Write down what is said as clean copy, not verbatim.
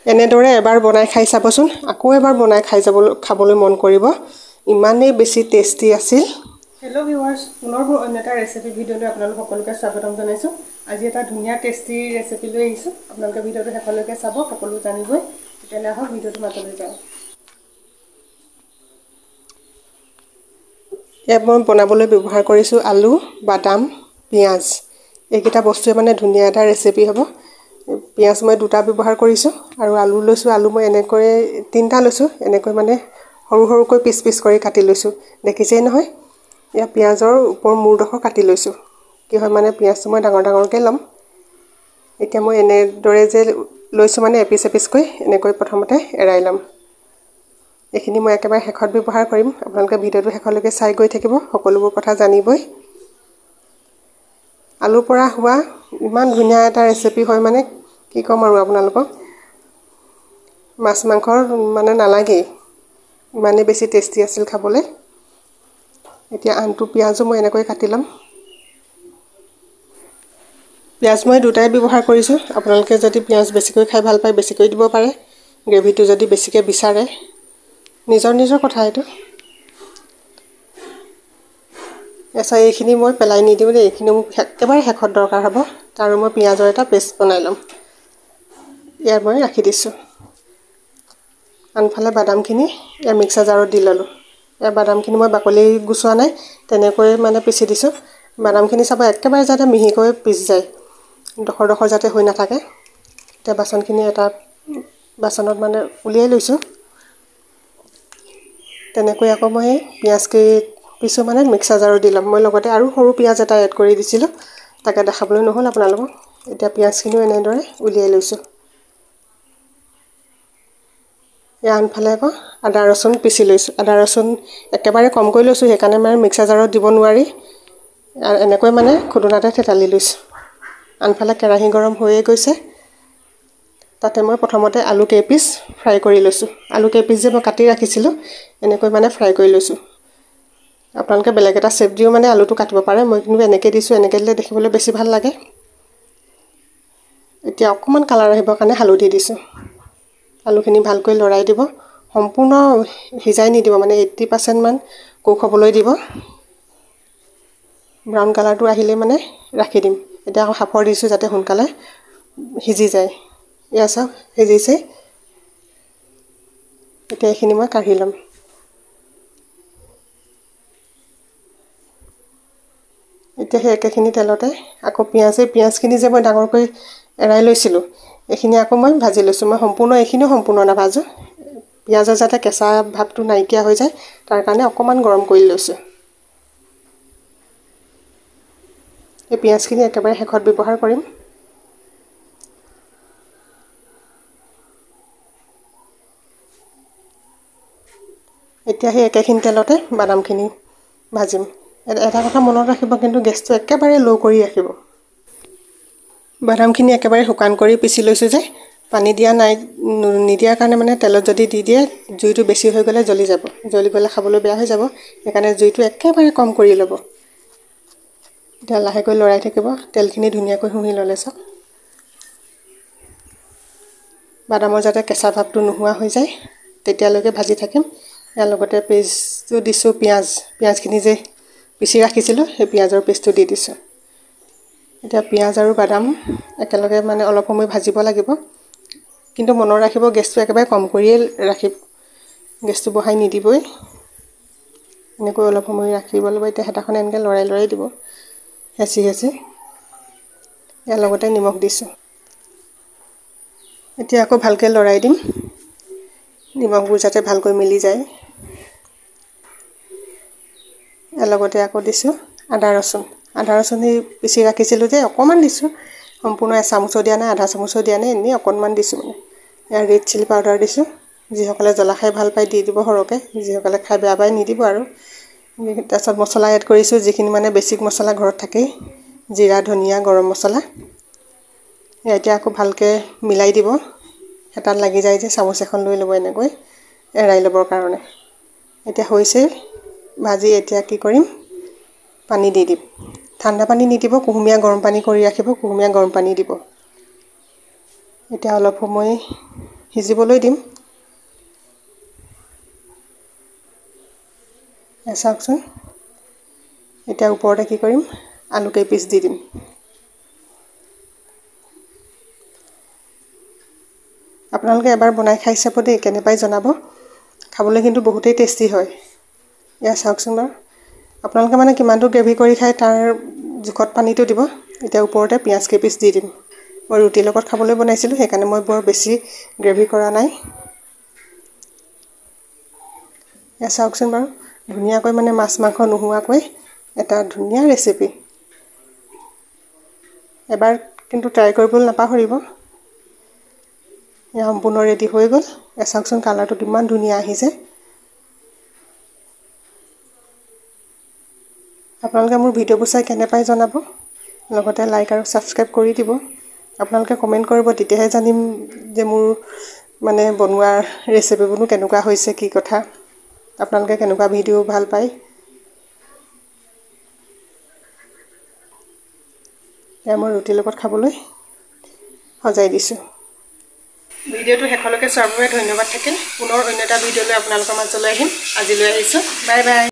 এনেদৰে এবাৰ বনাই খাই চাবচোন, আকৌ এবাৰ বনাই খাবলৈ মন কৰিব, ইমানেই বেছি টেষ্টি আছিল। হেল্ল' ভিউৱাৰ্ছ, পুনৰ অন্য এটা ৰেচিপি ভিডিঅ'লৈ আপোনালোক সকলোকে স্বাগতম জনাইছোঁ। আজি এটা ধুনীয়া টেষ্টি ৰেচিপি লৈ আহিছোঁ, আপোনালোকে ভিডিঅ'টো শেষলৈকে চাব, সকলো জানিবই। তেতিয়াহ'লে আহক ভিডিঅ'টো মাজলৈ যাওঁ। ইয়াত মই বনাবলৈ ব্যৱহাৰ কৰিছোঁ আলু, বাদাম, পিঁয়াজ। এইকেইটা বস্তুৱে মানে ধুনীয়া এটা ৰেচিপি হ'ব। পিঁয়াজ মই 2টা ব্যৱহাৰ কৰিছোঁ আৰু আলু লৈছোঁ। আলু মই এনেকৈ 3টা লৈছোঁ, এনেকৈ মানে সৰু সৰুকৈ পিচ পিচ কৰি কাটি লৈছোঁ। দেখিছেই নহয়, ইয়াৰ পিঁয়াজৰ ওপৰ মূৰডোখৰ কাটি লৈছোঁ। কি হয় মানে পিঁয়াজটো মই ডাঙৰ ডাঙৰকৈ ল'ম। এতিয়া মই এনেদৰে যে লৈছোঁ মানে এপিচ এপিচকৈ এনেকৈ প্ৰথমতে এৰাই ল'ম। এইখিনি মই একেবাৰে শেষত ব্যৱহাৰ কৰিম। আপোনালোকে ভিডিঅ'টো শেষলৈকে চাই গৈ থাকিব, সকলোবোৰ কথা জানিবই। আলুৰ পৰা হোৱা ইমান ধুনীয়া এটা ৰেচিপি হয় মানে কি ক'ম আৰু আপোনালোকক, মাছ মাংসৰ মানে নালাগেই, ইমানেই বেছি টেষ্টি আছিল খাবলৈ। এতিয়া আনটো পিঁয়াজো মই এনেকৈ কাটি ল'ম। পিঁয়াজ মই 2টাই ব্যৱহাৰ কৰিছোঁ। আপোনালোকে যদি পিঁয়াজ বেছিকৈ খাই ভাল পায় বেছিকৈ দিব পাৰে, গ্ৰেভিটো যদি বেছিকৈ বিচাৰে, নিজৰ নিজৰ কথা এইটো। এইখিনি মই পেলাই নিদিওঁ দেই, এইখিনি মোক একেবাৰে শেষত দৰকাৰ হ'ব। আৰু মই পিঁয়াজৰ এটা পেষ্ট বনাই ল'ম। ইয়াত মই ৰাখি দিছোঁ। আনফালে বাদামখিনি মিক্সাৰ জাৰত দি ল'লোঁ। বাদামখিনি মই বাকলি গুচোৱা নাই, তেনেকৈ মানে পিচি দিছোঁ। বাদামখিনি চাব একেবাৰে যাতে মিহিকৈ পিচ যায়, ডখৰ ডখৰ যাতে হৈ নাথাকে। এতিয়া বাচনখিনি এটা বাচনত মানে উলিয়াই লৈছোঁ। তেনেকৈ আকৌ মই পিছো মানে মিক্সাৰ জাৰত দি ল'ম। মই লগতে আৰু সৰু পিঁয়াজ এটা এড কৰি দিছিলোঁ, তাকে দেখাবলৈ নহ'ল আপোনালোকক। এতিয়া পিঁয়াজখিনিও এনেদৰে উলিয়াই লৈছোঁ। আনফালে আকৌ আদা ৰচুন পিচি লৈছোঁ। আদা ৰচুন একেবাৰে কমকৈ লৈছোঁ, সেইকাৰণে মানে মিক্সাৰ জাৰত দিব নোৱাৰি, এনেকৈ মানে খুন্দনাতে থেতালি লৈছোঁ। আনফালে কেৰাহী গৰম হৈয়ে গৈছে, তাতে মই প্ৰথমতে আলু কেইপিচ ফ্ৰাই কৰি লৈছোঁ। আলু কেইপিচ যে মই কাটি ৰাখিছিলোঁ, এনেকৈ মানে ফ্ৰাই কৰি লৈছোঁ। আপোনালোকে বেলেগ এটা শ্বেপ দিও মানে আলুটো কাটিব পাৰে, মই কিন্তু এনেকৈ দিছোঁ। এনেকৈ দিলে দেখিবলৈ বেছি ভাল লাগে। এতিয়া অকণমান কালাৰ আহিবৰ কাৰণে হালধি দিছোঁ। আলুখিনি ভালকৈ লৰাই দিব, সম্পূৰ্ণ সিজাই নিদিব, মানে 80% মান কুক হ'বলৈ দিব। ব্ৰাউন কালাৰটো আহিলে মানে ৰাখি দিম। এতিয়া আকৌ সাফৰ দিছোঁ যাতে সোনকালে সিজি যায়। এয়া চাওক সিজিছে। এতিয়া এইখিনি মই কাঢ়ি ল'ম। এতিয়া সেই একেখিনি তেলতে আকৌ পিঁয়াজখিনি যে মই ডাঙৰকৈ এৰাই লৈছিলোঁ, এইখিনি আকৌ মই ভাজি লৈছোঁ। মই এইখিনিও সম্পূৰ্ণ নাভাজোঁ, পিঁয়াজৰ যাতে কেঁচা ভাৱটো নাইকিয়া হৈ যায়, তাৰ কাৰণে অকণমান গৰম কৰি লৈছোঁ। এই পিঁয়াজখিনি একেবাৰে শেষত ব্যৱহাৰ কৰিম। এতিয়া সেই একেখিনি তেলতে বাদামখিনি ভাজিম। এটা কথা মনত ৰাখিব, কিন্তু গেছটো একেবাৰে ল' কৰি ৰাখিব। বাদামখিনি একেবাৰে শুকান কৰি পিচি লৈছোঁ যে, পানী নিদিয়াৰ কাৰণে মানে তেলত যদি দি দিয়ে, জুইটো বেছি হৈ গ'লে জ্বলি যাব। জ্বলি গ'লে খাবলৈ বেয়া হৈ যাব, সেইকাৰণে জুইটো একেবাৰে কম কৰি ল'ব। এতিয়া লাহেকৈ লৰাই থাকিব, তেলখিনি ধুনীয়াকৈ শুহি ল'লে চাওক। বাদামৰ যাতে কেঁচা ভাৱটো নোহোৱা হৈ যায়, তেতিয়ালৈকে ভাজি থাকিম। ইয়াৰ লগতে পেষ্টটো দিছোঁ, পিঁয়াজখিনি যে পিচি ৰাখিছিলোঁ, সেই পিঁয়াজৰ পেষ্টটো দি দিছোঁ। এতিয়া পিঁয়াজ আৰু বাদাম একেলগে মানে অলপ সময় ভাজিব লাগিব, কিন্তু মনত ৰাখিব গেছটো একেবাৰে কম কৰিয়ে গেছটো বঢ়াই নিদিবই। এনেকৈ অলপ সময় ৰাখিব লাগিব। এতিয়া হেতাখনে এনেকৈ লৰাই দিব, হেঁচি হেঁচি। ইয়াৰ লগতে নিমখ দিছোঁ। এতিয়া আকৌ ভালকৈ লৰাই দিম, নিমখবোৰ যাতে ভালকৈ মিলি যায়। ইয়াৰ লগতে আকৌ দিছোঁ আদা ৰচুন সেই পিচি ৰাখিছিলোঁ যে অকণমান দিছোঁ, সম্পূৰ্ণ এচামুচো দিয়া নাই, আধা চামুচো দিয়া নাই, এনেই অকণমান দিছোঁ। মানে ইয়াৰ ৰেড চিলি পাউডাৰ দিছোঁ। যিসকলে জ্বলা খাই ভাল পায় দি দিব সৰহকৈ, যিসকলে খাই বেয়া পায় নিদিব আৰু। তাৰপিছত মছলা এড কৰিছোঁ, যিখিনি মানে বেছিক মছলা ঘৰত থাকেই, জিৰা, ধনিয়া, গৰম মছলা। এতিয়া আকৌ ভালকৈ মিলাই দিব। হেতাত লাগি যায় যে, চামুচ এখন লৈ ল'ব এনেকৈ এৰাই ল'বৰ কাৰণে। এতিয়া হৈছে ভাজি। এতিয়া কি কৰিম, পানী দি দিম। ঠাণ্ডা পানী নিদিব, কুহুমীয়া গৰম পানী কৰি ৰাখিব, কুহুমীয়া গৰম পানী দিব। এতিয়া অলপ সময় সিজিবলৈ দিম। চাওকচোন, এতিয়া ওপৰতে কি কৰিম, আলু কেইপিচ দি দিম। আপোনালোকে এবাৰ বনাই খাই চাব দেই, কেনে পাই জনাব। খাবলৈ কিন্তু বহুতেই টেষ্টি হয়। এয়া চাওকচোন বাৰু, আপোনালোকে মানে কিমানটো গ্ৰেভি কৰি খায় তাৰ জোখত পানীটো দিব। এতিয়া ওপৰতে পিঁয়াজ কেইপিচ দি দিম। মই ৰুটিৰ লগত খাবলৈ বনাইছিলোঁ, সেইকাৰণে মই বৰ বেছি গ্ৰেভি কৰা নাই। এয়া চাওকচোন বাৰু, ধুনীয়াকৈ মানে মাছ মাংস নোহোৱাকৈ এটা ধুনীয়া ৰেচিপি। এবাৰ কিন্তু ট্ৰাই কৰিবলৈ নাপাহৰিব। এয়া সম্পূৰ্ণ ৰেডি হৈ গ'ল। এয়া চাওকচোন, কালাৰটো কিমান ধুনীয়া আহিছে। আপোনালোকে মোৰ ভিডিঅ'বোৰ চাই কেনে পাই জনাব। লগতে লাইক আৰু ছাবস্ক্ৰাইব কৰি দিব। আপোনালোকে কমেণ্ট কৰিব, তেতিয়াহে জানিম যে মোৰ মানে বনোৱাৰ ৰেচিপিবোৰনো কেনেকুৱা হৈছে, কি কথা। আপোনালোকে কেনেকুৱা ভিডিঅ' ভাল পায়। এয়া মই ৰুটিৰ লগত খাবলৈ সজাই দিছোঁ। ভিডিঅ'টো শেষলৈকে চোৱাৰ বাবে ধন্যবাদ থাকিল। পুনৰ অন্য এটা ভিডিঅ'লৈ আপোনালোকৰ মাজলৈ আহিম। আজিলৈ আহিছোঁ, বাই বাই।